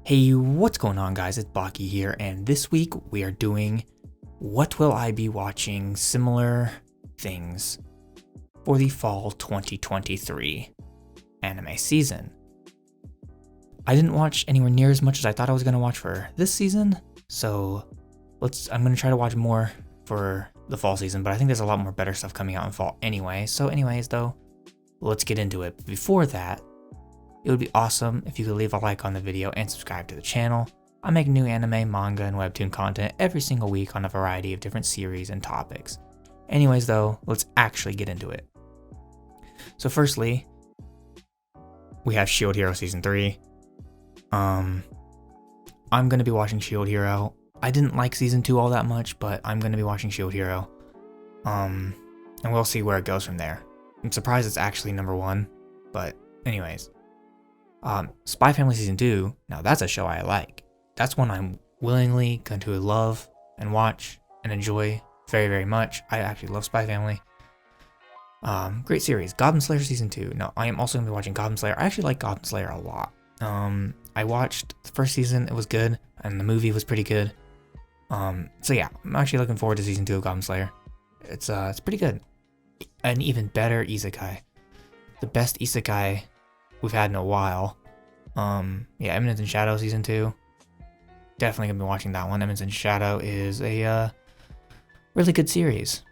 Hey, what's going on guys? It's Blocky here, and this week we are doing what will I be watching similar things for the fall 2023 anime season. I didn't watch anywhere near as much as I thought I was going to watch for this season, so I'm going to try to watch more for the fall season, but I think there's a lot more better stuff coming out in fall anyway. So anyways though, let's get into it. Before that, it would be awesome if you could leave a like on the video and subscribe to the channel. I make new anime, manga, and webtoon content every single week on a variety of different series and topics. Anyways though, let's actually get into it. So firstly, we have Shield Hero Season 3. I'm going to be watching Shield Hero. I didn't like Season 2 all that much, but I'm going to be watching Shield Hero. And we'll see where it goes from there. I'm surprised it's actually number 1, but anyways. Spy Family Season 2, now that's a show I like. That's one I'm willingly going to love and watch and enjoy very, very much. I actually love Spy Family. Great series. Goblin Slayer Season 2. Now, I am also going to be watching Goblin Slayer. I actually like Goblin Slayer a lot. I watched the first season, it was good, and the movie was pretty good. So yeah, I'm actually looking forward to Season 2 of Goblin Slayer. It's pretty good. An even better isekai. The best isekai we've had in a while. Yeah, Eminence in Shadow Season 2. Definitely gonna be watching that one. Eminence in Shadow is a really good series.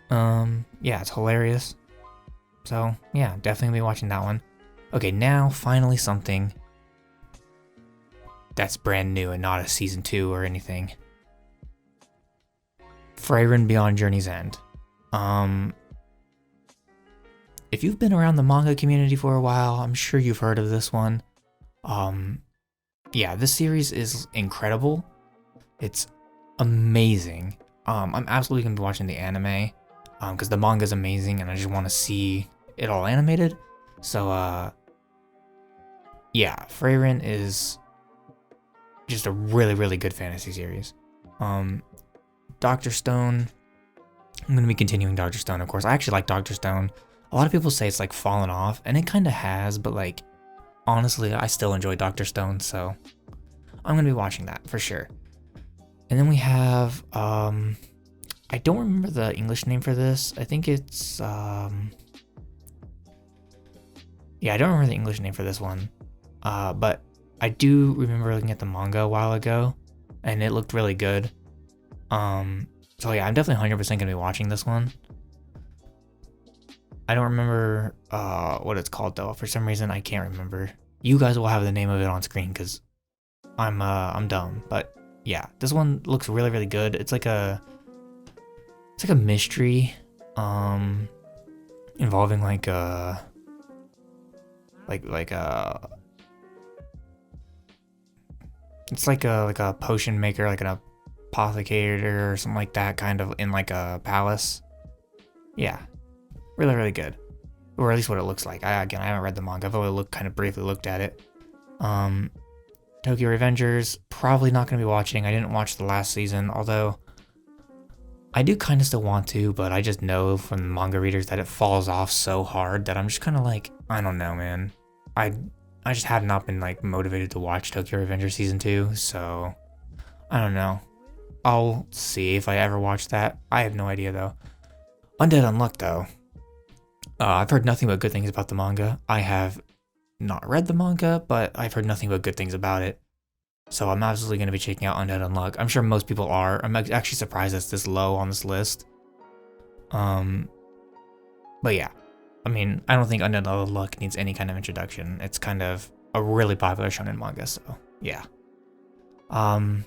Yeah, it's hilarious. So yeah, definitely gonna be watching that one. Okay, now finally something that's brand new and not a Season 2 or anything. Frieren Beyond Journey's End. If you've been around the manga community for a while, I'm sure you've heard of this one. Yeah, this series is incredible. It's amazing. I'm absolutely gonna be watching the anime, because the manga is amazing and I just want to see it all animated. So, yeah, Frieren is just a really, really good fantasy series. Dr. Stone, I'm gonna be continuing Dr. Stone, of course. I actually like Dr. Stone. A lot of people say it's like fallen off, and it kind of has, but like, honestly, I still enjoy Dr. Stone, so I'm going to be watching that for sure. And then we have, I don't remember the English name for this. I think it's, yeah, I don't remember the English name for this one. But I do remember looking at the manga a while ago, and it looked really good. So yeah, I'm definitely 100% going to be watching this one. I don't remember what it's called though. For some reason, I can't remember. You guys will have the name of it on screen because I'm dumb. But yeah, this one looks really, really good. It's like a mystery, involving like a it's like a potion maker, like an apothecator or something like that, kind of in like a palace. Yeah. Really, really good. Or at least what it looks like. I haven't read the manga. I've only briefly looked at it. Tokyo Revengers, probably not going to be watching. I didn't watch the last season, although I do kind of still want to, but I just know from the manga readers that it falls off so hard that I'm just kind of like, I don't know, man. I just have not been like motivated to watch Tokyo Revengers Season 2, so I don't know. I'll see if I ever watch that. I have no idea though. Undead Unluck though. I've heard nothing but good things about the manga. I have not read the manga, but I've heard nothing but good things about it. So I'm absolutely going to be checking out Undead Unluck. I'm sure most people are. I'm actually surprised it's this low on this list. But yeah. I mean, I don't think Undead Unluck needs any kind of introduction. It's kind of a really popular shonen manga, so yeah. Then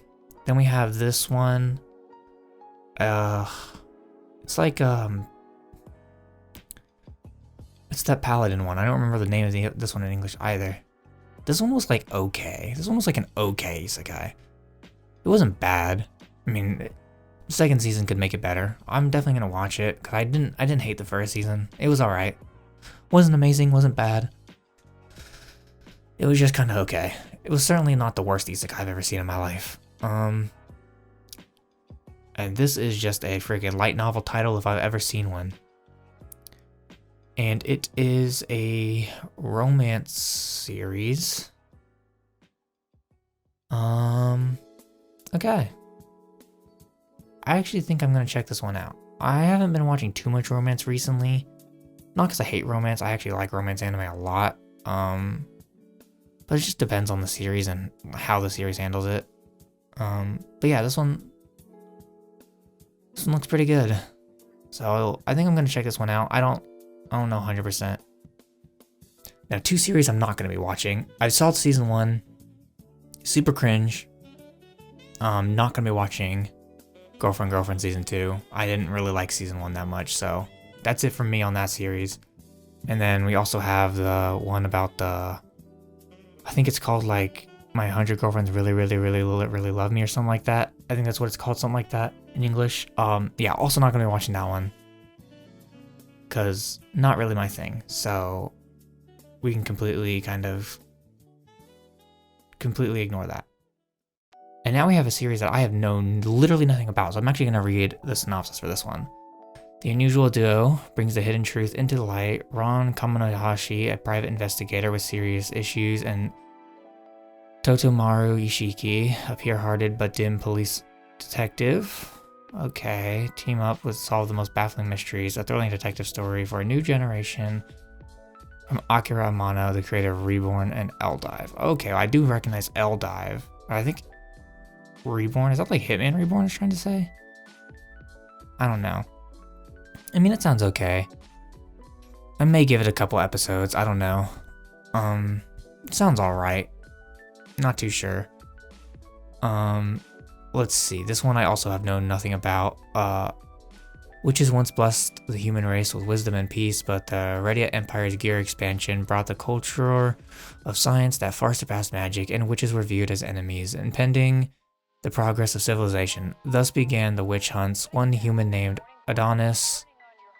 we have this one. It's like, it's that Paladin one. I don't remember the name of this one in English either. This one was like okay. This one was like an okay isekai. It wasn't bad. I mean, the second season could make it better. I'm definitely gonna watch it because I didn't hate the first season. It was alright. Wasn't amazing. Wasn't bad. It was just kind of okay. It was certainly not the worst isekai I've ever seen in my life. And this is just a freaking light novel title if I've ever seen one. And it is a romance series. Okay. I actually think I'm going to check this one out. I haven't been watching too much romance recently. Not because I hate romance. I actually like romance anime a lot. But it just depends on the series and how the series handles it. But yeah, this one looks pretty good. So I think I'm going to check this one out. I don't know 100%. Now, 2 series I'm not going to be watching. I saw season 1. Super cringe. Not going to be watching Girlfriend season 2. I didn't really like season 1 that much, so that's it from me on that series. And then we also have the one about I think it's called like My 100 Girlfriends Really Love Me or something like that. I think that's what it's called, something like that in English. Yeah, also not gonna be watching that one because not really my thing. So we can completely ignore that. And now we have a series that I have known literally nothing about, so I'm actually going to read the synopsis for this one. The unusual duo brings the hidden truth into the light. Ron Kamonohashi, a private investigator with serious issues, and Totomaru Ishiki, a pure-hearted but dim police detective. Okay, team up to solve the most baffling mysteries, a thrilling detective story for a new generation from Akira Amano, the creator of Reborn and Eldive. Okay, I do recognize Eldive. I think Reborn, is that like Hitman Reborn is trying to say? I don't know. I mean, it sounds okay. I may give it a couple episodes, I don't know. It sounds alright. Not too sure. Let's see, this one I also have known nothing about. Witches once blessed the human race with wisdom and peace, but the Redia Empire's gear expansion brought the culture of science that far surpassed magic, and witches were viewed as enemies, impeding the progress of civilization. Thus began the witch hunts. One human named Adonis,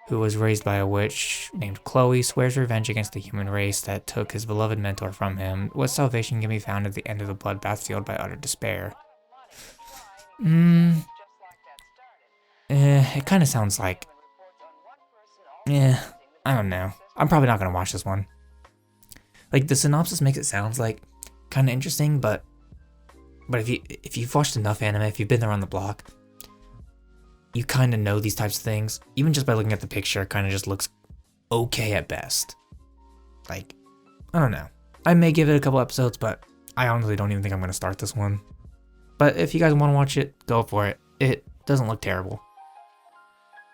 who was raised by a witch named Chloe, swears revenge against the human race that took his beloved mentor from him. What salvation can be found at the end of the bloodbath fueled by utter despair? It kind of sounds like... I don't know. I'm probably not going to watch this one. Like, the synopsis makes it sound like kind of interesting, but if you've watched enough anime, if you've been there on the block, you kind of know these types of things. Even just by looking at the picture, it kind of just looks okay at best. Like, I don't know. I may give it a couple episodes, but I honestly don't even think I'm going to start this one. But if you guys want to watch it, go for it. It doesn't look terrible.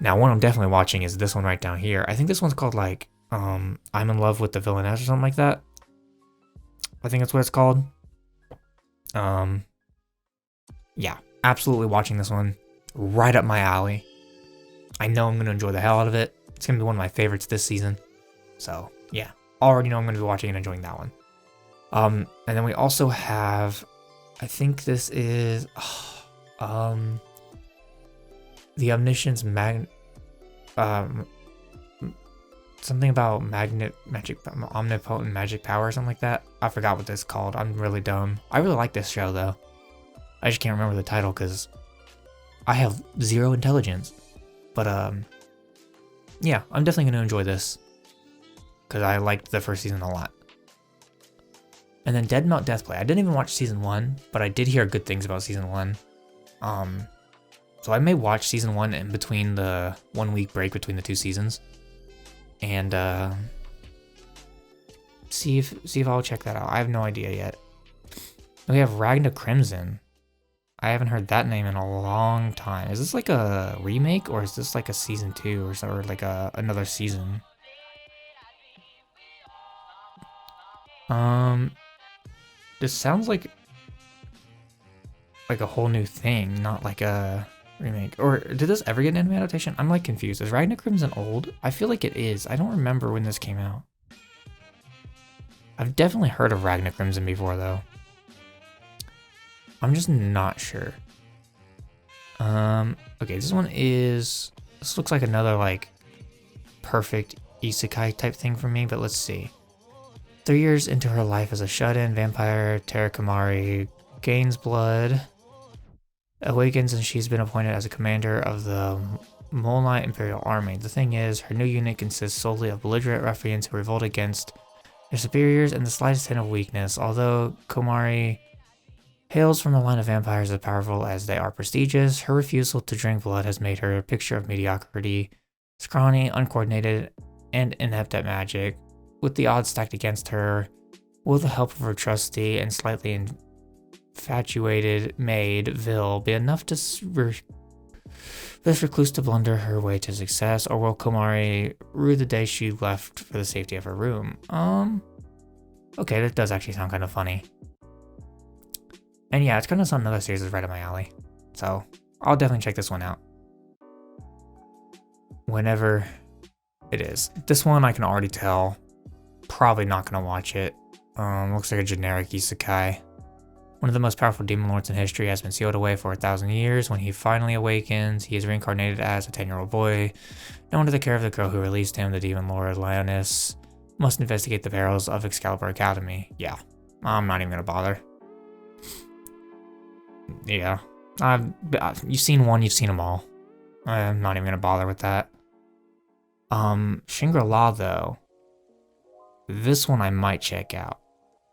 Now, one I'm definitely watching is this one right down here. I think this one's called like, I'm in love with the villainess or something like that. I think that's what it's called. Yeah, absolutely watching this one. Right up my alley. I know I'm going to enjoy the hell out of it. It's going to be one of my favorites this season. So, yeah. Already know I'm going to be watching and enjoying that one. And then we also have... I think this is... The Omniscience something about omnipotent magic power or something like that. I forgot what this is called. I'm really dumb. I really like this show, though. I just can't remember the title because I have 0 intelligence. But, yeah, I'm definitely going to enjoy this because I liked the first season a lot. And then Dead Mount Deathplay. I didn't even watch season 1, but I did hear good things about season 1. So I may watch season 1 in between the 1 week break between the 2 seasons. And, see if I'll check that out. I have no idea yet. Then we have Ragna Crimson. I haven't heard that name in a long time. Is this like a remake or is this like a season 2 or like another season? This sounds like a whole new thing, not like a remake. Or did this ever get an anime adaptation? I'm like confused. Is Ragna Crimson old? I feel like it is. I don't remember when this came out. I've definitely heard of Ragna Crimson before though. I'm just not sure. Okay, this looks like another like perfect isekai type thing for me, but let's see. 3 years into her life as a shut-in vampire, Terakamari gains blood, awakens, and she's been appointed as a commander of the Mole Knight Imperial Army. The thing is, her new unit consists solely of belligerent ruffians who revolt against their superiors and the slightest hint of weakness. Although Komari Hails from the line of vampires as powerful as they are prestigious. Her refusal to drink blood has made her a picture of mediocrity, scrawny, uncoordinated, and inept at magic. With the odds stacked against her, will the help of her trusty and slightly infatuated maid, Vil, be enough to this recluse to blunder her way to success, or will Komari rue the day she left for the safety of her room? Okay, that does actually sound kind of funny. And yeah, it's kind of something another series is right up my alley. So, I'll definitely check this one out. Whenever it is. This one I can already tell. Probably not gonna watch it. Looks like a generic isekai. One of the most powerful demon lords in history has been sealed away for 1,000 years. When he finally awakens, he is reincarnated as a 10-year-old boy. Now under the care of the girl who released him, the demon lord Lioness must investigate the perils of Excalibur Academy. Yeah, I'm not even gonna bother. Yeah, you've seen one, you've seen them all. I'm not even gonna bother with that. Shangri-La though. This one I might check out.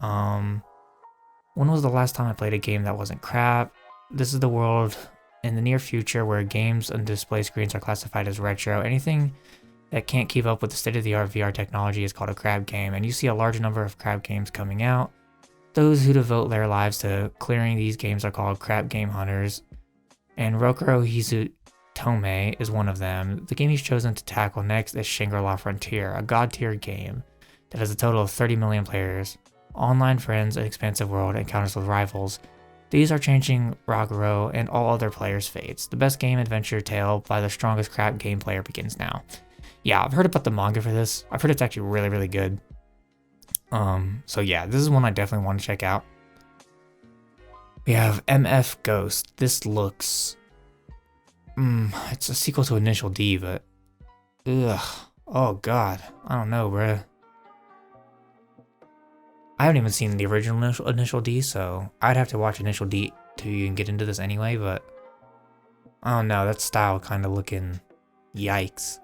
When was the last time I played a game that wasn't crap? This is the world in the near future where games and display screens are classified as retro. Anything that can't keep up with the state-of-the-art VR technology is called a crap game, and you see a large number of crap games coming out. Those who devote their lives to clearing these games are called crap game hunters, and Rokuro Hizutome is one of them. The game he's chosen to tackle next is Shangri-La Frontier, a god-tier game that has a total of 30 million players. Online friends, an expansive world, encounters with rivals. These are changing Rokuro and all other players' fates. The best game adventure tale by the strongest crap game player begins now. Yeah, I've heard about the manga for this. I've heard it's actually really, really good. So yeah, this is one I definitely want to check out. We have MF Ghost. This looks... it's a sequel to Initial D, but... Ugh. Oh god. I don't know, bruh. I haven't even seen the original Initial D, so I'd have to watch Initial D to even get into this anyway, but... I don't know, that style kind of looking... Yikes.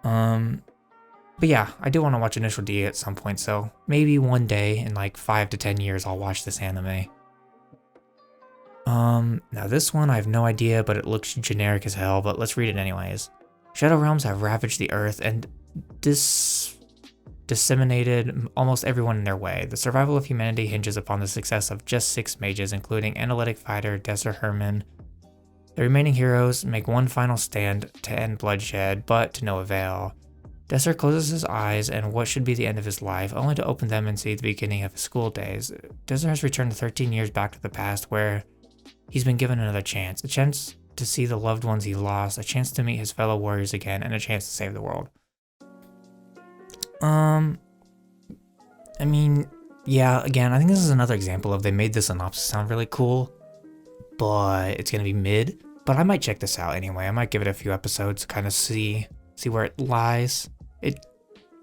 But yeah, I do want to watch Initial D at some point, so maybe one day in like 5 to 10 years I'll watch this anime. Now this one I have no idea, but it looks generic as hell, but let's read it anyways. Shadow realms have ravaged the earth and disseminated almost everyone in their way. The survival of humanity hinges upon the success of just 6 mages, including analytic fighter Desser Herman. The remaining heroes make one final stand to end bloodshed, but to no avail. Desser closes his eyes and what should be the end of his life, only to open them and see the beginning of his school days. Desser has returned 13 years back to the past, where he's been given another chance. A chance to see the loved ones he lost, a chance to meet his fellow warriors again, and a chance to save the world. I mean, yeah, again, I think this is another example of they made the synopsis sound really cool, but it's gonna be mid. But I might check this out anyway. I might give it a few episodes to kind of see where it lies. It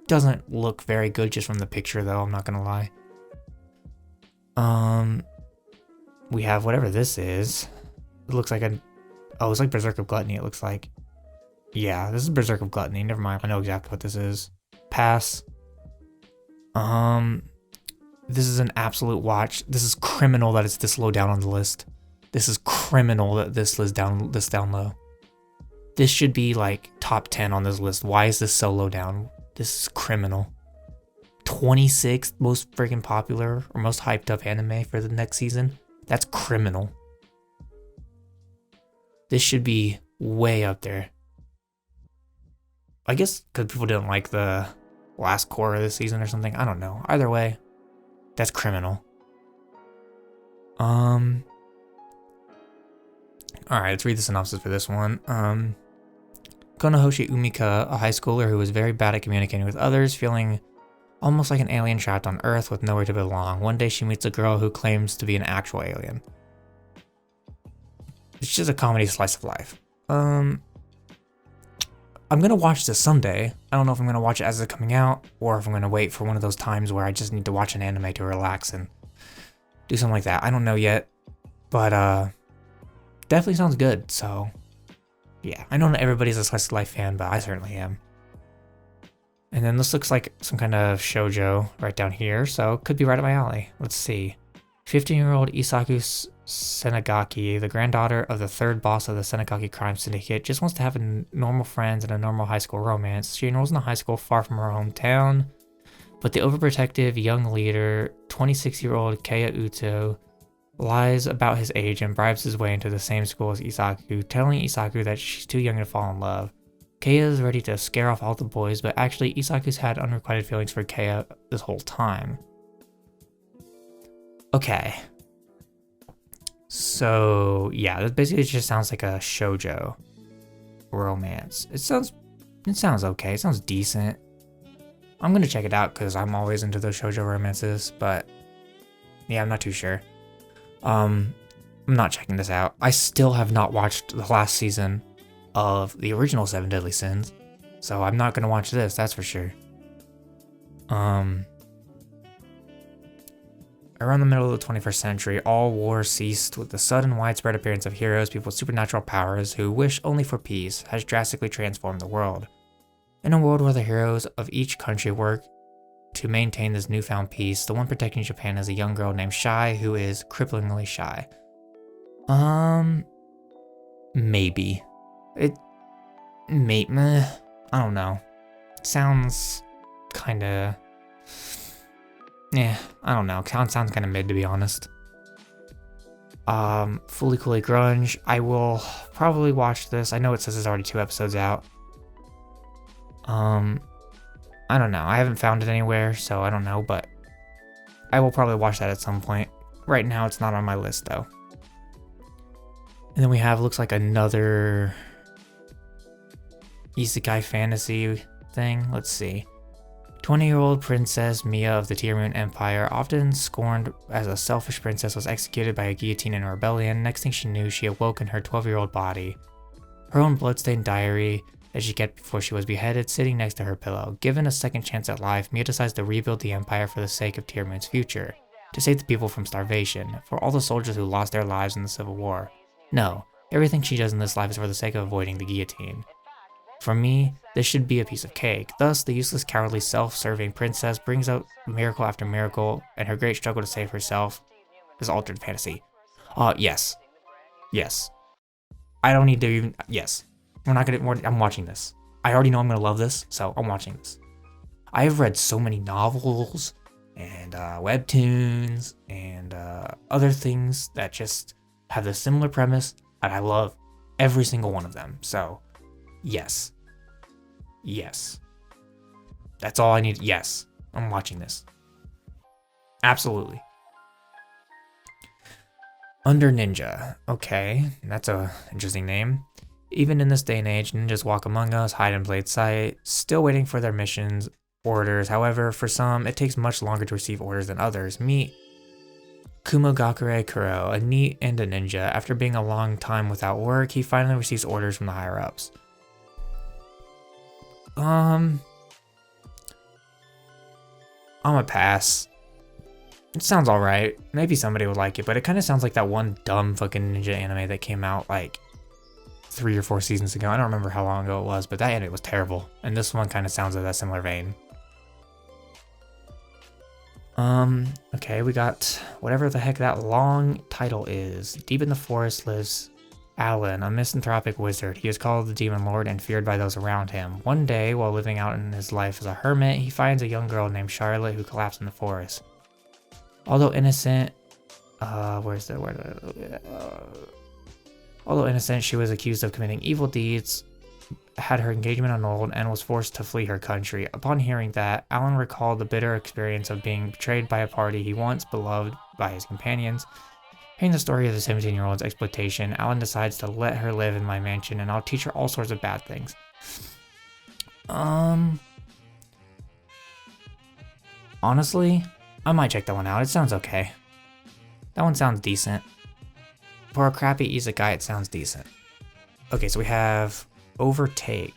doesn't look very good just from the picture though, I'm not gonna lie. We have whatever this is. It looks like oh, it's like Berserk of Gluttony, it looks like. Yeah, this is Berserk of Gluttony, never mind, I know exactly what this is. Pass. This is an absolute watch. This is criminal that it's this low down on the list. This is criminal that this is down low. This should be like top 10 on this list. Why is this so low down? This is criminal. 26th most freaking popular or most hyped up anime for the next season. That's criminal. This should be way up there. I guess because people didn't like the last core of the season or something. I don't know. Either way, that's criminal. Alright, let's read the synopsis for this one. Konohoshi Umika, a high schooler who is very bad at communicating with others, feeling almost like an alien trapped on Earth with nowhere to belong. One day she meets a girl who claims to be an actual alien. It's just a comedy slice of life. I'm gonna watch this someday. I don't know if I'm gonna watch it as it's coming out, or if I'm gonna wait for one of those times where I just need to watch an anime to relax and do something like that. I don't know yet, but definitely sounds good, so yeah. I know not everybody's a slice of life fan, but I certainly am. And then this looks like some kind of shoujo right down here, so it could be right up my alley. Let's see. 15-year-old Senagaki, the granddaughter of the third boss of the Senagaki crime syndicate, just wants to have normal friends and a normal high school romance. She enrolls in a high school far from her hometown, but the overprotective young leader, 26-year-old Keiya Uto, lies about his age and bribes his way into the same school as Isaku, telling Isaku that she's too young to fall in love. Keiya is ready to scare off all the boys, but actually Isaku's had unrequited feelings for Keiya this whole time. Okay. So, yeah, that basically just sounds like a shoujo romance. It sounds okay. It sounds decent. I'm gonna check it out because I'm always into those shoujo romances, but yeah, I'm not too sure. I'm not checking this out. I still have not watched the last season of the original Seven Deadly Sins, so I'm not gonna watch this, that's for sure. Around the middle of the 21st century, all wars ceased with the sudden widespread appearance of heroes, people with supernatural powers who wish only for peace, has drastically transformed the world. In a world where the heroes of each country work to maintain this newfound peace, the one protecting Japan is a young girl named Shai who is cripplingly shy. Maybe. I don't know. It sounds kinda... Yeah, I don't know. Sounds kind of mid, to be honest. Fully Coolly Grunge. I will probably watch this. I know it says there's already 2 episodes out. I don't know. I haven't found it anywhere, so I don't know, but I will probably watch that at some point. Right now, it's not on my list, though. And then we have, looks like another isekai fantasy thing. Let's see. 20-year-old Princess Mia of the Tear Moon Empire, often scorned as a selfish princess, was executed by a guillotine in a rebellion. Next thing she knew, she awoke in her 12-year-old body. Her own bloodstained diary that she kept before she was beheaded sitting next to her pillow. Given a second chance at life, Mia decides to rebuild the empire for the sake of Tear Moon's future, to save the people from starvation, for all the soldiers who lost their lives in the Civil War. No, everything she does in this life is for the sake of avoiding the guillotine. For me, this should be a piece of cake. Thus, the useless, cowardly, self-serving princess brings out miracle after miracle, and her great struggle to save herself is altered fantasy. Yes. Yes. I don't need to even... Yes. I'm watching this. I already know I'm gonna love this, so I'm watching this. I have read so many novels, and webtoons, and other things that just have the similar premise, and I love every single one of them, so... Yes. Yes. That's all I need. Yes. I'm watching this. Absolutely. Under Ninja. Okay, that's a interesting name. Even in this day and age, ninjas walk among us, hide in plain sight, still waiting for their missions, orders. However, for some, it takes much longer to receive orders than others. Meet Kumogakure Kuro, a NEET and a ninja. After being a long time without work, he finally receives orders from the higher-ups. I'm a pass. It sounds alright. Maybe somebody would like it, but it kind of sounds like that one dumb fucking ninja anime that came out like 3 or 4 seasons ago. I don't remember how long ago it was, but that anime was terrible. And this one kind of sounds like that similar vein. Okay, we got whatever the heck that long title is. Deep in the forest lives Alan, a misanthropic wizard. He is called the Demon Lord and feared by those around him. One day, while living out in his life as a hermit, he finds a young girl named Charlotte who collapsed in the forest. Although innocent, although innocent, she was accused of committing evil deeds, had her engagement annulled, and was forced to flee her country. Upon hearing that, Alan recalled the bitter experience of being betrayed by a party he once beloved by his companions. Hearing the story of the 17-year-old's exploitation, Alan decides to let her live in my mansion, and I'll teach her all sorts of bad things. Honestly, I might check that one out. It sounds okay. That one sounds decent. For a crappy isekai, it sounds decent. Okay, so we have Overtake.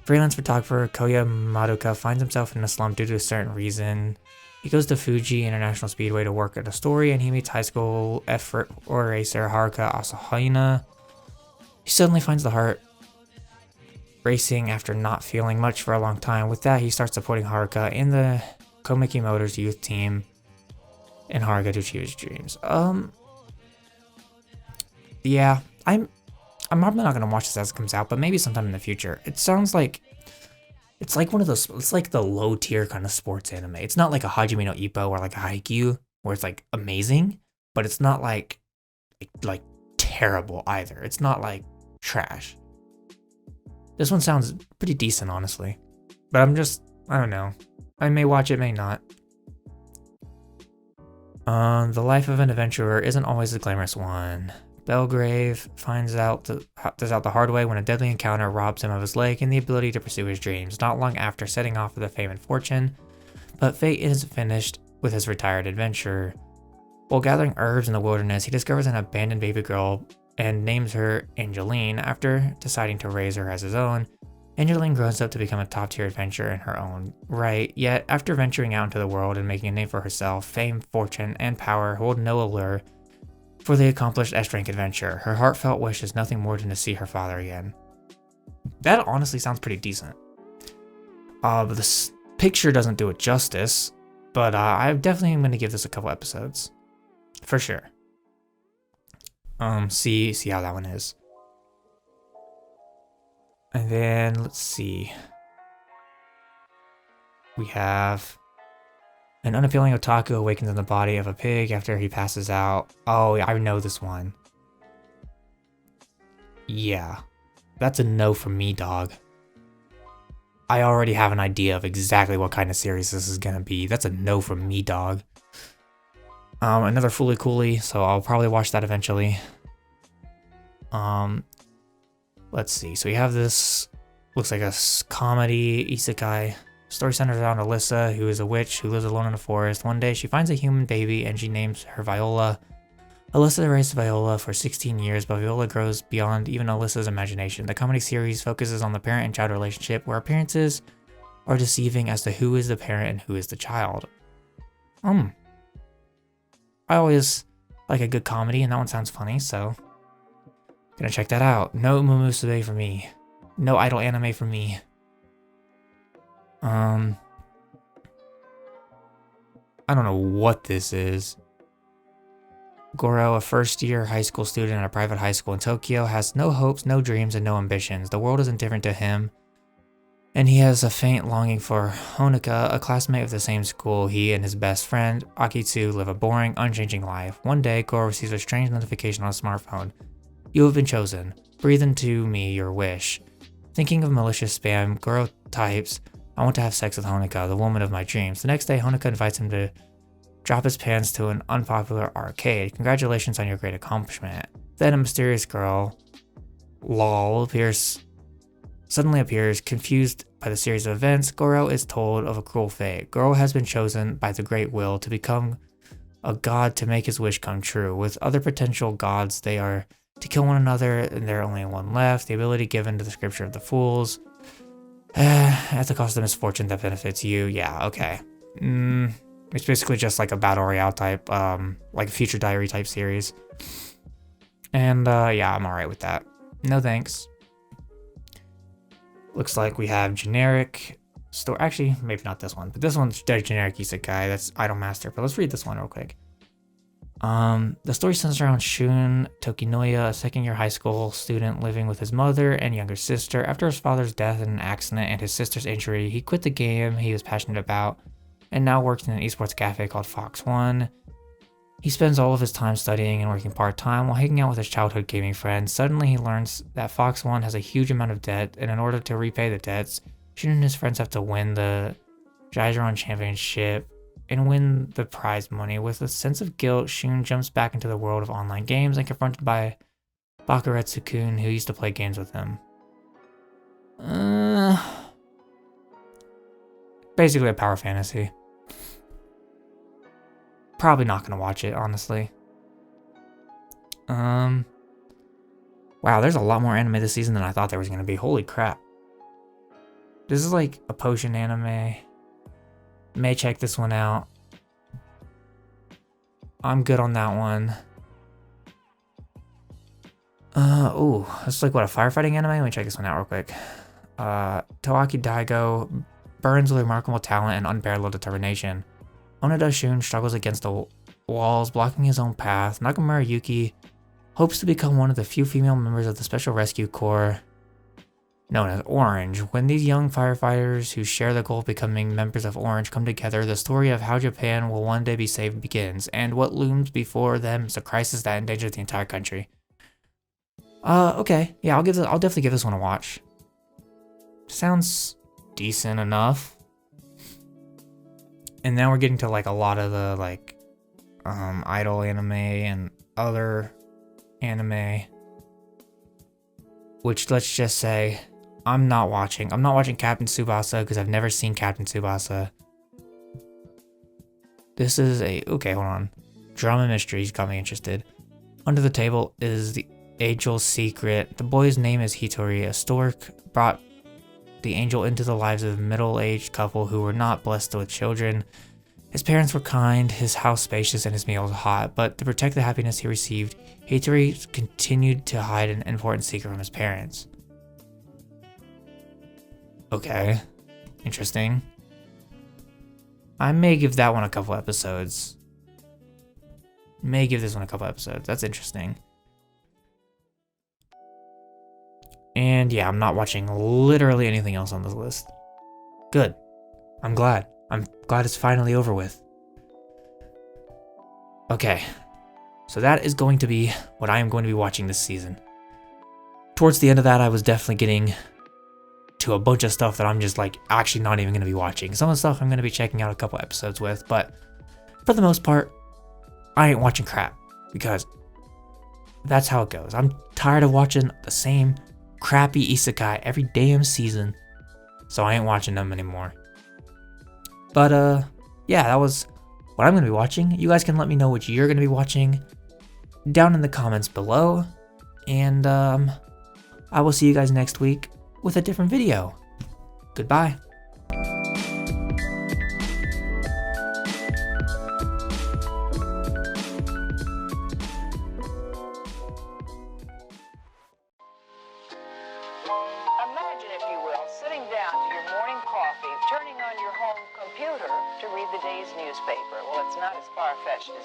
Freelance photographer Koya Madoka finds himself in a slump due to a certain reason. He goes to Fuji International Speedway to work at a story, and he meets high school F4 racer Haruka Asahina. He suddenly finds the heart racing after not feeling much for a long time. With that, he starts supporting Haruka in the Komeki Motors youth team. and Haruka to achieve his dreams. Yeah, I'm probably not gonna watch this as it comes out, but maybe sometime in the future. It sounds like it's like one of those. It's like the low tier kind of sports anime. It's not like a Hajime no Ippo or like a Haikyuu where it's like amazing, but it's not like terrible either. It's not like trash. This one sounds pretty decent, honestly, but I don't know. I may watch it, may not. The life of an adventurer isn't always a glamorous one. Belgrave finds out the hard way when a deadly encounter robs him of his leg and the ability to pursue his dreams, not long after setting off for the fame and fortune. But fate isn't finished with his retired adventure. While gathering herbs in the wilderness, he discovers an abandoned baby girl and names her Angeline after deciding to raise her as his own. Angeline grows up to become a top-tier adventurer in her own right, yet after venturing out into the world and making a name for herself, fame, fortune, and power hold no allure for the accomplished S-rank adventurer. Her heartfelt wish is nothing more than to see her father again. That honestly sounds pretty decent. But this picture doesn't do it justice, but I definitely am going to give this a couple episodes. For sure. See how that one is. And then, let's see. We have an unappealing otaku awakens in the body of a pig after he passes out. Oh, I know this one. Yeah. That's a no from me, dog. I already have an idea of exactly what kind of series this is gonna be. That's a no from me, dog. Another Fooly Cooly, so I'll probably watch that eventually. Let's see. So we have this, looks like a comedy isekai. Story centers around Alyssa, who is a witch who lives alone in a forest. One day, she finds a human baby and she names her Viola. Alyssa raised Viola for 16 years, but Viola grows beyond even Alyssa's imagination. The comedy series focuses on the parent and child relationship, where appearances are deceiving as to who is the parent and who is the child. I always like a good comedy, and that one sounds funny, so gonna check that out. No Mumusube for me. No idol anime for me. I don't know what this is. Goro, a first-year high school student at a private high school in Tokyo, has no hopes, no dreams, and no ambitions. The world is indifferent to him, and he has a faint longing for Honoka, a classmate of the same school. He and his best friend, Akitsu, live a boring, unchanging life. One day, Goro receives a strange notification on his smartphone. You have been chosen. Breathe into me your wish. Thinking of malicious spam, Goro types, I want to have sex with Honoka, the woman of my dreams. The next day, Honoka invites him to drop his pants to an unpopular arcade. Congratulations on your great accomplishment. Then a mysterious girl, lol, suddenly appears. Confused by the series of events, Goro is told of a cruel fate. Goro has been chosen by the Great Will to become a god to make his wish come true. With other potential gods, they are to kill one another, and there are only one left. The ability given to the scripture of the fools. At the cost of misfortune that benefits you. Yeah, okay. It's basically just like a battle royale type, like a Future Diary type series. And yeah, I'm alright with that. No thanks. Looks like we have generic story. Actually, maybe not this one, but this one's generic isekai. That's Idolmaster. But let's read this one real quick. The story centers around Shun Tokinoya, a second-year high school student living with his mother and younger sister. After his father's death in an accident and his sister's injury, he quit the game he was passionate about and now works in an esports cafe called Fox One. He spends all of his time studying and working part-time while hanging out with his childhood gaming friends. Suddenly, he learns that Fox One has a huge amount of debt, and in order to repay the debts, Shun and his friends have to win the Jizeron Championship and win the prize money. With a sense of guilt, Shun jumps back into the world of online games and confronted by Bakuretsu-kun, who used to play games with him. Basically a power fantasy. Probably not gonna watch it, honestly. Wow, there's a lot more anime this season than I thought there was gonna be. Holy crap. This is like a potion anime. May check this one out. I'm good on that one. Ooh, that's like what, a firefighting anime? Let me check this one out real quick. Toaki Daigo burns with remarkable talent and unparalleled determination. Onoda Shun struggles against the walls, blocking his own path. Nakamura Yuki hopes to become one of the few female members of the Special Rescue Corps known as Orange. When these young firefighters who share the goal of becoming members of Orange come together, the story of how Japan will one day be saved begins, and what looms before them is a crisis that endangers the entire country. Okay. Yeah, I'll definitely give this one a watch. Sounds decent enough. And now we're getting to like a lot of the like idol anime and other anime, which let's just say I'm not watching Captain Tsubasa because I've never seen Captain Tsubasa. This is okay, hold on. Drama mysteries got me interested. Under the Table is the Angel's Secret. The boy's name is Hitori. A stork brought the angel into the lives of a middle-aged couple who were not blessed with children. His parents were kind, his house spacious, and his meals hot, but to protect the happiness he received, Hitori continued to hide an important secret from his parents. Okay, interesting. I may give that one a couple episodes. May give this one a couple episodes. That's interesting. And yeah, I'm not watching literally anything else on this list. Good. I'm glad. I'm glad it's finally over with. Okay. So that is going to be what I am going to be watching this season. Towards the end of that, I was definitely getting to a bunch of stuff that I'm just like actually not even going to be watching. Some of the stuff I'm going to be checking out a couple episodes with, but for the most part, I ain't watching crap because that's how it goes. I'm tired of watching the same crappy isekai every damn season, so I ain't watching them anymore. But yeah, that was what I'm going to be watching. You guys can let me know what you're going to be watching down in the comments below, and I will see you guys next week with a different video. Goodbye. Imagine, if you will, sitting down to your morning coffee, turning on your home computer to read the day's newspaper. Well, it's not as far-fetched as